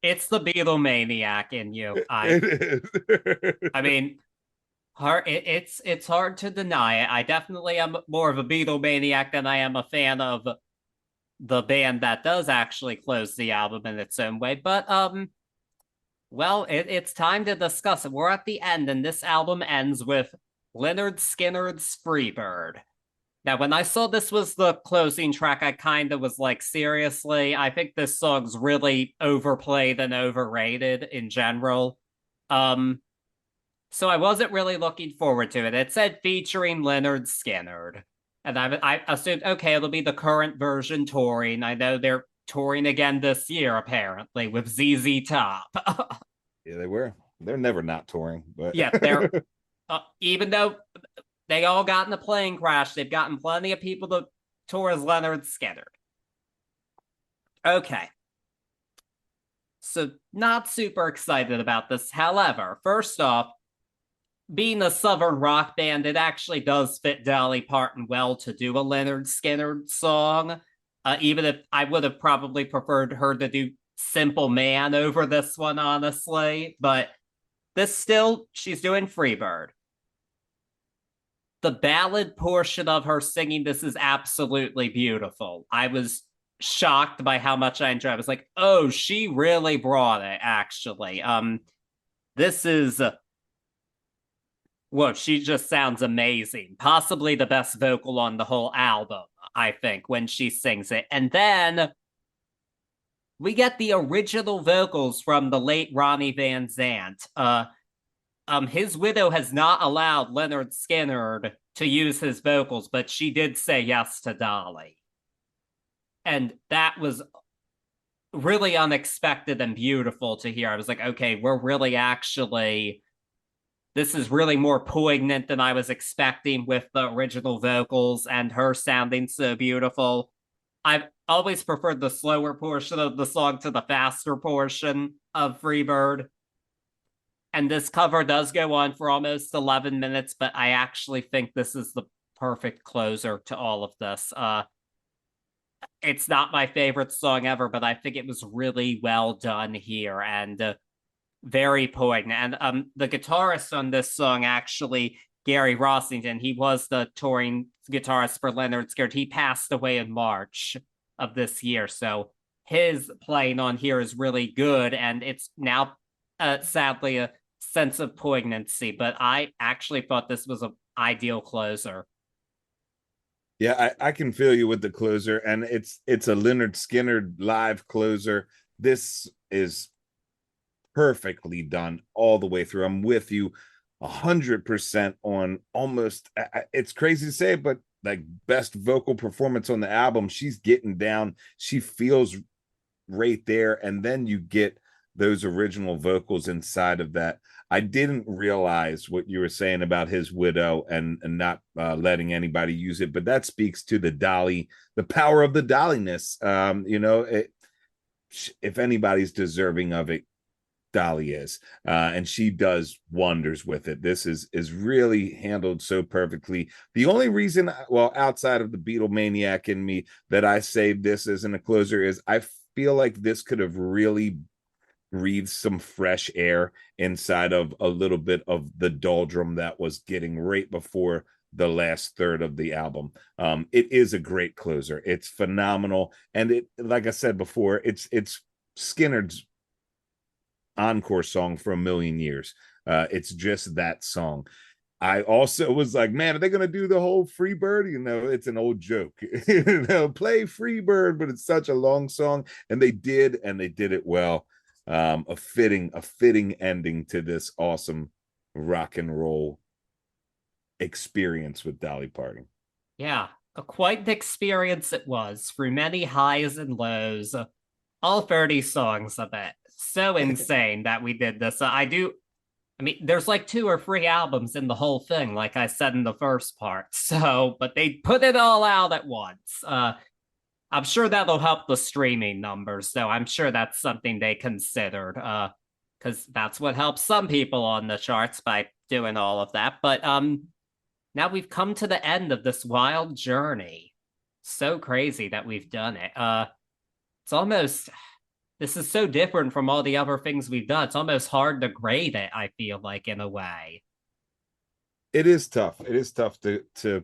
It's the Beatlemaniac in you. It is. I mean, it's hard to deny it. I definitely am more of a Beatlemaniac than I am a fan of the band that does actually close the album in its own way. But well, it's time to discuss it. We're at the end, and this album ends with Lynyrd Skynyrd's Freebird. Now, when I saw this was the closing track, I kind of was like, seriously, I think this song's really overplayed and overrated in general. So I wasn't really looking forward to it. It said featuring Lynyrd Skynyrd. And I assumed, okay, it'll be the current version touring. I know they're touring again this year, apparently, with ZZ Top. Yeah, they were. They're never not touring, but Yeah, they're even though they all got in a plane crash, they've gotten plenty of people to tour as Lynyrd Skynyrd. Okay. So not super excited about this. However, first off, being a Southern rock band, it actually does fit Dolly Parton well to do a Lynyrd Skynyrd song. Even if I would have probably preferred her to do Simple Man over this one, honestly. But this still, she's doing Freebird. The ballad portion of her singing this is absolutely beautiful. I was shocked by how much I enjoyed. I was like, oh, she really brought it, actually. This is well, she just sounds amazing. Possibly the best vocal on the whole album, I think, when she sings it. And then we get the original vocals from the late Ronnie Van Zant. His widow has not allowed Lynyrd Skynyrd to use his vocals, but she did say yes to Dolly. And that was really unexpected and beautiful to hear. I was like, okay, we're really actually, this is really more poignant than I was expecting with the original vocals and her sounding so beautiful. I've always preferred the slower portion of the song to the faster portion of Freebird. And this cover does go on for almost 11 minutes, but I actually think this is the perfect closer to all of this. It's not my favorite song ever, but I think it was really well done here and very poignant. And the guitarist on this song, actually, Gary Rossington, he was the touring guitarist for Lynyrd Skynyrd. He passed away in March of this year, so his playing on here is really good, and it's now sadly a sense of poignancy, but I actually thought this was an ideal closer. yeah, I can feel you with the closer, and it's a Lynyrd Skynyrd live closer. This is perfectly done all the way through. I'm with you 100% on almost, it's crazy to say, but like best vocal performance on the album. She's getting down. She feels right there. And then you get those original vocals inside of that. I didn't realize what you were saying about his widow and not letting anybody use it, but that speaks to the Dolly, the power of the Dolliness. If anybody's deserving of it, Dolly is, and she does wonders with it. This is really handled so perfectly. The only reason, well, outside of the Beatlemaniac in me, that I say this isn't a closer is I feel like this could have really breathed some fresh air inside of a little bit of the doldrum that was getting right before the last third of the album. It is a great closer. It's phenomenal, and it, like I said before, it's Skynyrd's encore song for a million years. It's just that song. I also was like, man, are they going to do the whole Freebird? It's an old joke. Play Freebird, but it's such a long song, and they did it well. A fitting ending to this awesome rock and roll experience with Dolly Parton. Yeah, quite the experience it was through many highs and lows, all 30 songs of it. So insane that we did this. I mean, there's like two or three albums in the whole thing, like I said in the first part. So, but they put it all out at once. I'm sure that'll help the streaming numbers, though. I'm sure that's something they considered, because that's what helps some people on the charts by doing all of that. But now we've come to the end of this wild journey. So crazy that we've done it. It's almost this is so different from all the other things we've done. It's almost hard to grade it, I feel like, in a way. It is tough. It is tough to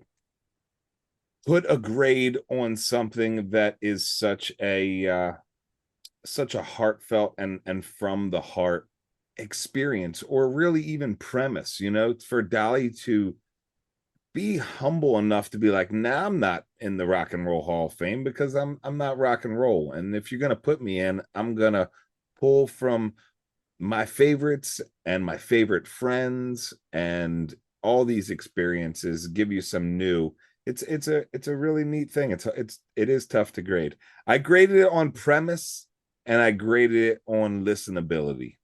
put a grade on something that is such a heartfelt and from the heart experience, or really even premise, for Dolly to be humble enough to be like, nah, I'm not in the Rock and Roll Hall of Fame because I'm not rock and roll. And if you're gonna put me in, I'm gonna pull from my favorites and my favorite friends and all these experiences, give you some new. It's a really neat thing. It is tough to grade. I graded it on premise and I graded it on listenability.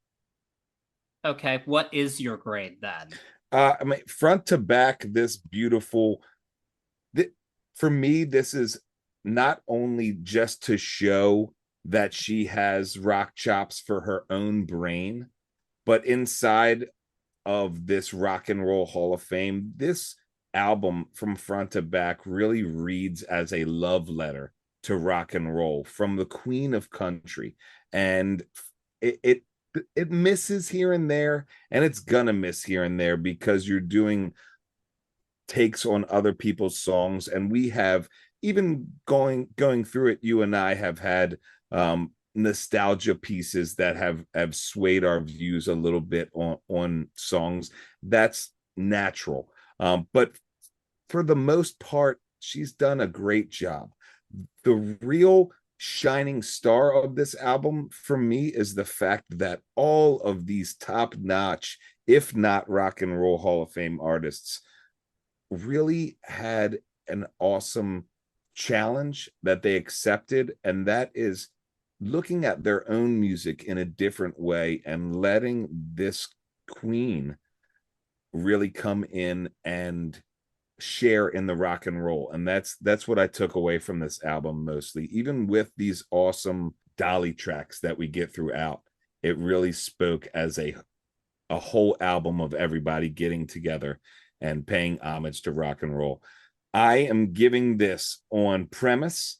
Okay, what is your grade then? I mean, front to back, this beautiful. Th- for me, this is not only just to show that she has rock chops for her own brain, but inside of this Rock and Roll Hall of Fame, this album from front to back really reads as a love letter to rock and roll from the queen of country. And it, it it misses here and there, and it's gonna miss here and there because you're doing takes on other people's songs, and we have, even going through it, you and I have had nostalgia pieces that have swayed our views a little bit on songs. That's natural. But for the most part, she's done a great job. The real shining star of this album for me is the fact that all of these top notch, if not Rock and Roll Hall of Fame artists, really had an awesome challenge that they accepted, and that is looking at their own music in a different way and letting this queen really come in and share in the rock and roll. And that's what I took away from this album mostly. Even with these awesome Dolly tracks that we get throughout, it really spoke as a whole album of everybody getting together and paying homage to rock and roll. I am giving this on premise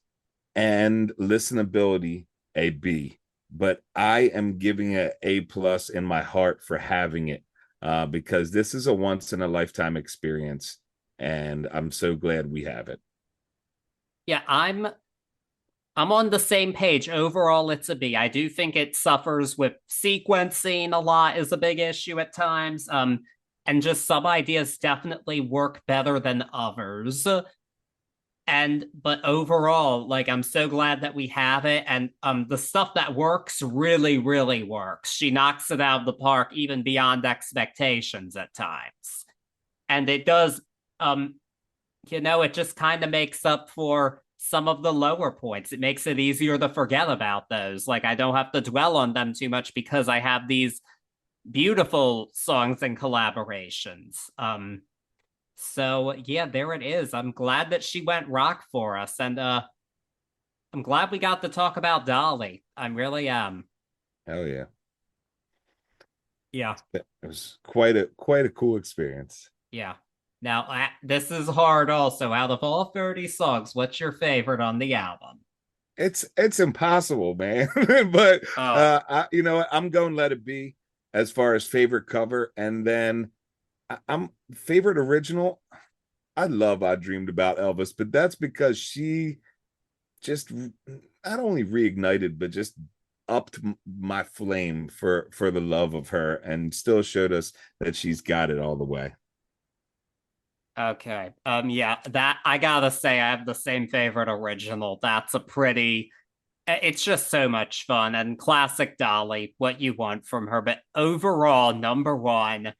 and listenability a B, but I am giving it A plus in my heart for having it, because this is a once in a lifetime experience, and I'm so glad we have it. Yeah, I'm on the same page. Overall, it's a B. I do think it suffers with sequencing a lot is a big issue at times. And just some ideas definitely work better than others. And but overall, like I'm so glad that we have it. And the stuff that works really, really works. She knocks it out of the park even beyond expectations at times. And it does it just kind of makes up for some of the lower points. It makes it easier to forget about those. Like I don't have to dwell on them too much because I have these beautiful songs and collaborations. So yeah, there it is. I'm glad that she went rock for us, and I'm glad we got to talk about Dolly. I really am. Hell yeah. Yeah, It was quite a cool experience. yeah. Now, this is hard also. Out of all 30 songs, what's your favorite on the album? It's impossible, man. But Oh, you know what? I'm going Let It Be as far as favorite cover, and then I'm favorite original. I love I Dreamed About Elvis, but that's because she just not only reignited but just upped my flame for the love of her, and still showed us that she's got it all the way. okay. Yeah, that I gotta say, I have the same favorite original. That's a pretty it's just so much fun and classic Dolly, what you want from her. But overall, number one,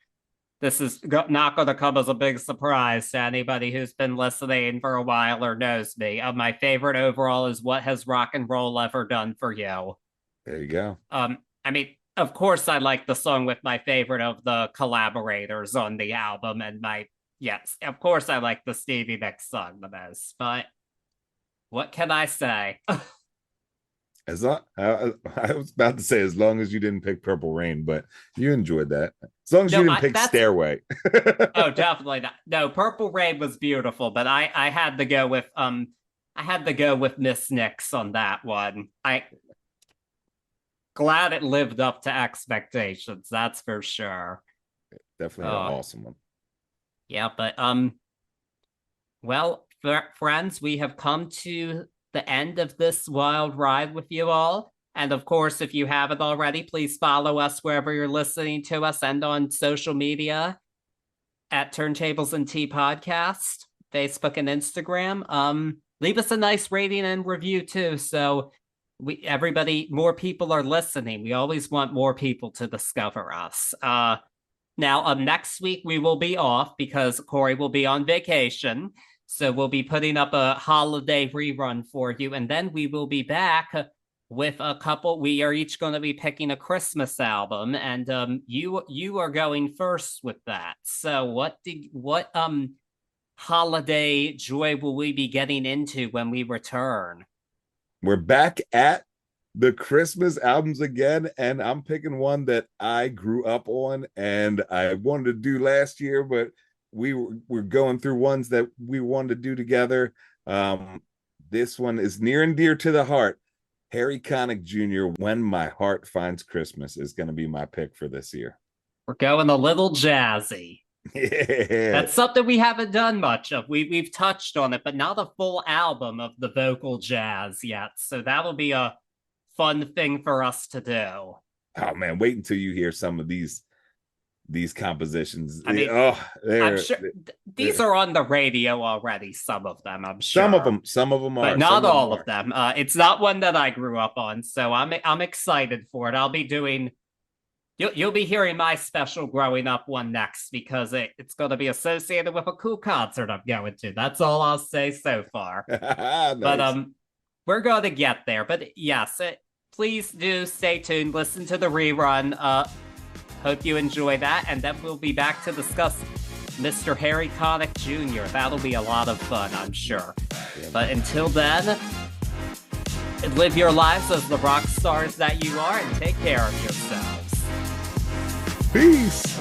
this is not going to come as a big surprise to anybody who's been listening for a while or knows me. My favorite overall is What Has Rock and Roll Ever Done for You? There you go. I mean, of course, I like the song with my favorite of the collaborators on the album, and yes, of course, I like the Stevie Nicks song the most, but what can I say? As long, I was about to say, as long as you didn't pick Purple Rain, but you enjoyed that. As long as you didn't pick Stairway. Oh, definitely not. No, Purple Rain was beautiful, but I had to go with Miss Nicks on that one. Glad it lived up to expectations, that's for sure. Definitely an awesome one. Yeah, but well, friends, we have come to the end of this wild ride with you all. And of course, if you haven't already, please follow us wherever you're listening to us and on social media at Turntables and Tea Podcast, Facebook and Instagram. Leave us a nice rating and review too. So more people are listening. We always want more people to discover us. Now, next week we will be off because Corey will be on vacation. So we'll be putting up a holiday rerun for you. And then we will be back with a couple. We are each going to be picking a Christmas album. And you are going first with that. So what holiday joy will we be getting into when we return? We're back at the Christmas albums again, and I'm picking one that I grew up on and I wanted to do last year, but we're going through ones that we wanted to do together. This one is near and dear to the heart. Harry Connick Jr., When My Heart Finds Christmas, is going to be my pick for this year. We're going a little jazzy. Yeah. That's something we haven't done much of. We've touched on it, but not a full album of the vocal jazz yet. So that'll be a fun thing for us to do. Oh man, wait until you hear some of these compositions. I mean, I'm sure these are on the radio already. Some of them, I'm sure. Some of them are, but not all of them. It's not one that I grew up on, so I'm excited for it. I'll be doing. You'll be hearing my special growing up one next because it's going to be associated with a cool concert I'm going to. That's all I'll say so far. Nice. But we're going to get there. But yes, please do stay tuned. Listen to the rerun. Hope you enjoy that, and then we'll be back to discuss Mr. Harry Connick Jr. That'll be a lot of fun, I'm sure. Yeah. But until then, live your lives as the rock stars that you are, and take care of yourselves. Peace.